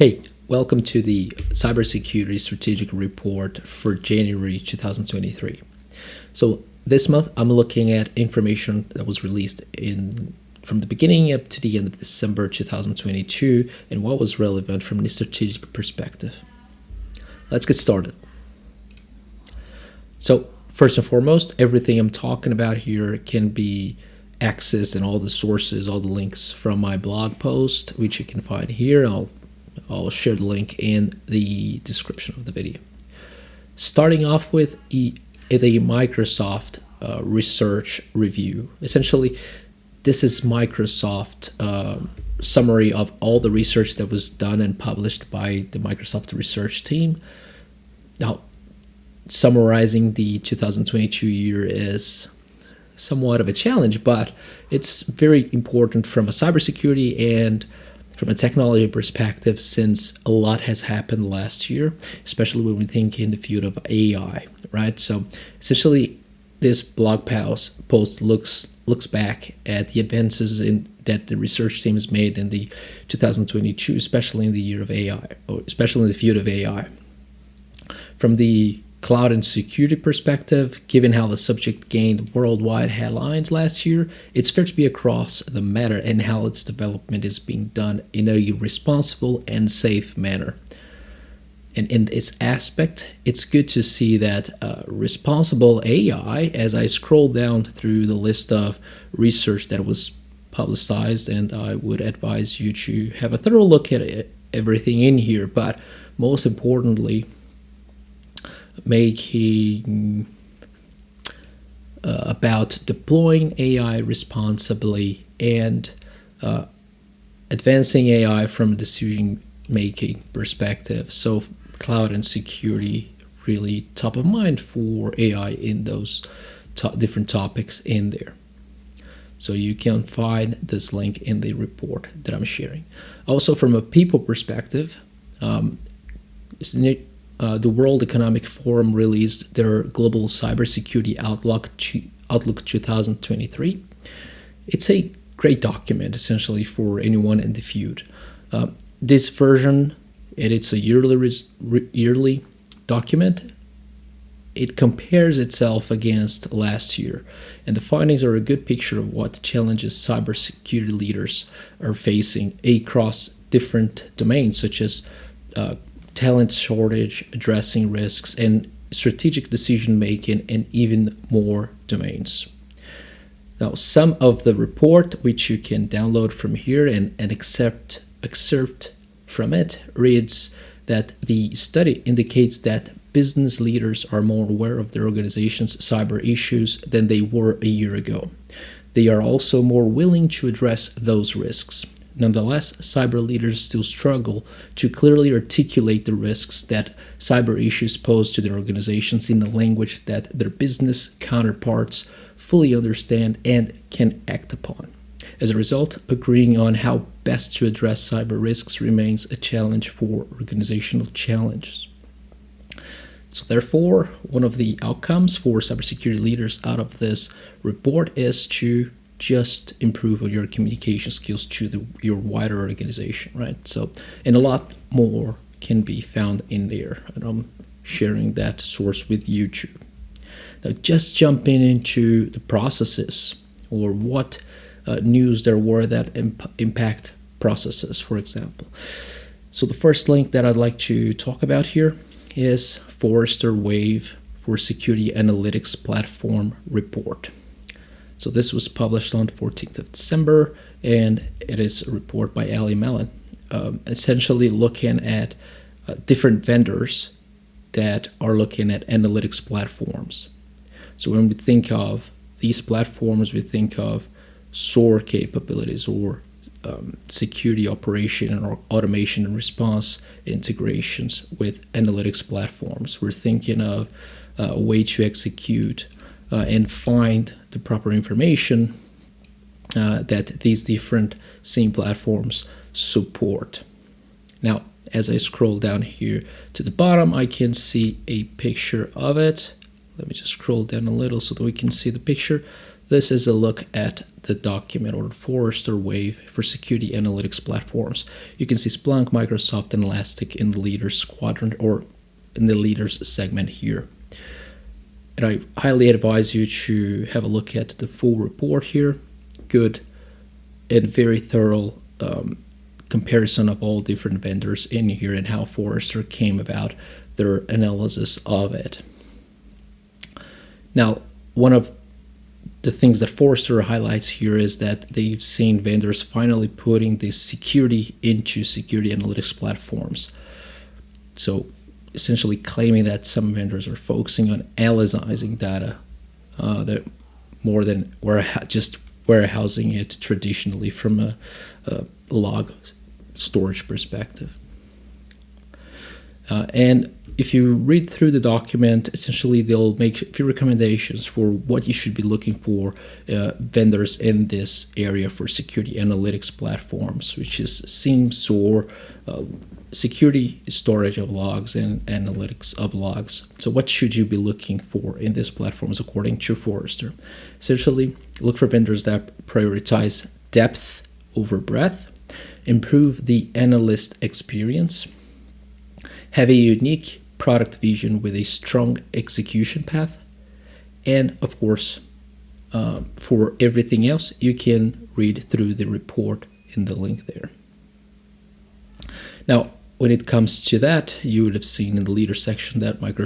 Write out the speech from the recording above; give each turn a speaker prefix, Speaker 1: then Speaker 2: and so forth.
Speaker 1: Hey, welcome to the Cybersecurity Strategic Report for January 2023. So this month I'm looking at information that was released from the beginning up to the end of December 2022 and what was relevant from the strategic perspective. Let's get started. So first and foremost, everything I'm talking about here can be accessed and all the sources, all the links from my blog post, which you can find here. I'll share the link in the description of the video. Starting off with the Microsoft research review. Essentially, this is Microsoft summary of all the research that was done and published by the Microsoft research team. Now, summarizing the 2022 year is somewhat of a challenge, but it's very important from a cybersecurity and from a technology perspective, since a lot has happened last year, especially when we think in the field of AI, right? So essentially, this blog post looks back at the advances that the research team has made in the 2022, especially in the year of AI, or especially in the field of AI. From the cloud and security perspective, given how the subject gained worldwide headlines last year, it's fair to be across the matter and how its development is being done in a responsible and safe manner. And in this aspect, it's good to see that responsible AI, as I scroll down through the list of research that was publicized, and I would advise you to have a thorough look at everything in here, but most importantly, making about deploying AI responsibly and advancing AI from a decision-making perspective. So cloud and security really top of mind for AI in those different topics in there. So you can find this link in the report that I'm sharing. Also, from a people perspective, the World Economic Forum released their Global Cybersecurity Outlook 2023. It's a great document, essentially, for anyone in the field. This version, it's a yearly document. It compares itself against last year, and the findings are a good picture of what challenges cybersecurity leaders are facing across different domains, such as talent shortage, addressing risks, and strategic decision-making in even more domains. Now, some of the report, which you can download from here and excerpt from it, reads that the study indicates that business leaders are more aware of their organization's cyber issues than they were a year ago. They are also more willing to address those risks. Nonetheless, cyber leaders still struggle to clearly articulate the risks that cyber issues pose to their organizations in a language that their business counterparts fully understand and can act upon. As a result, agreeing on how best to address cyber risks remains a challenge for organizational challenges. So therefore, one of the outcomes for cybersecurity leaders out of this report is to just improve your communication skills to your wider organization, right? So, and a lot more can be found in there, and I'm sharing that source with you too. Now, just jumping into the processes, or what news there were that impact processes, for example. So the first link that I'd like to talk about here is Forrester Wave for Security Analytics Platform Report. So this was published on the 14th of December, and it is a report by Ali Mellon, essentially looking at different vendors that are looking at analytics platforms. So when we think of these platforms, we think of SOAR capabilities, or security operation and automation and response integrations with analytics platforms. We're thinking of a way to execute and find the proper information that these different SIEM platforms support. Now, as I scroll down here to the bottom, I can see a picture of it. Let me just scroll down a little so that we can see the picture. This is a look at the document or Forrester wave for security analytics platforms. You can see Splunk, Microsoft, and Elastic in the leaders quadrant or in the leaders segment here. And I highly advise you to have a look at the full report here. Good and very thorough comparison of all different vendors in here and how Forrester came about their analysis of it. Now, one of the things that Forrester highlights here is that they've seen vendors finally putting this security into security analytics platforms. So essentially claiming that some vendors are focusing on analyzing data that more than just warehousing it traditionally from a log storage perspective. And if you read through the document, essentially they'll make a few recommendations for what you should be looking for vendors in this area for security analytics platforms, which is SIEM, SOAR, security storage of logs and analytics of logs. So what should you be looking for in these platforms according to Forrester? Essentially, look for vendors that prioritize depth over breadth, improve the analyst experience, have a unique product vision with a strong execution path, and of course, for everything else, you can read through the report in the link there. Now, when it comes to that, you would have seen in the leader section that Microsoft